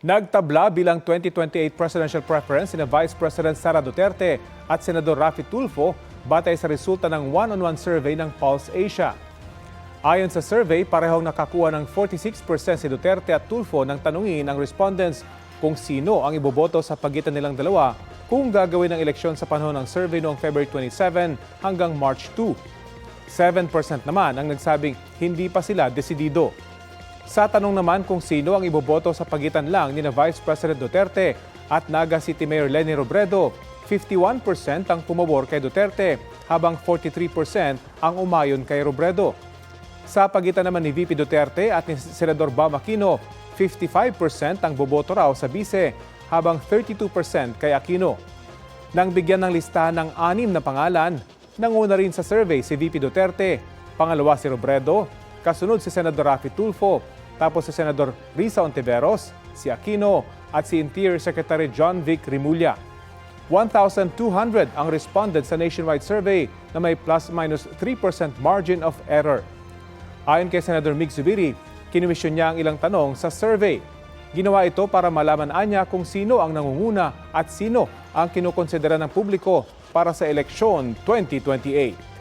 Nagtabla bilang 2028 presidential preference sina Vice President Sara Duterte at Senador Raffy Tulfo batay sa resulta ng one-on-one survey ng Pulse Asia. Ayon sa survey, parehong nakakuha ng 46% si Duterte at Tulfo nang tanungin ang respondents kung sino ang iboboto sa pagitan nilang dalawa kung gagawin ang eleksyon sa panahon ng survey noong February 27 hanggang March 2. 7% naman ang nagsabing hindi pa sila desidido. Sa tanong naman kung sino ang iboboto sa pagitan lang ni Vice President Duterte at Naga City Mayor Leni Robredo, 51% ang pumabor kay Duterte habang 43% ang umayon kay Robredo. Sa pagitan naman ni VP Duterte at ni Senador Bam Aquino, 55% ang boboto raw sa bise habang 32% kay Aquino. Nang bigyan ng listahan ng 6 na pangalan, nanguna rin sa survey si VP Duterte, pangalawa si Robredo, kasunod si Senador Raffy Tulfo, tapos si Senador Risa Ontiveros, si Aquino at si Interior Secretary John Vic Rimulya. 1,200 ang responded sa nationwide survey na may plus-minus 3% margin of error. Ayon kay Senador Mig Zubiri, kinomisyon niya ang ilang tanong sa survey. Ginawa ito para malaman niya kung sino ang nangunguna at sino ang kinukonsidera ng publiko para sa eleksyon 2028.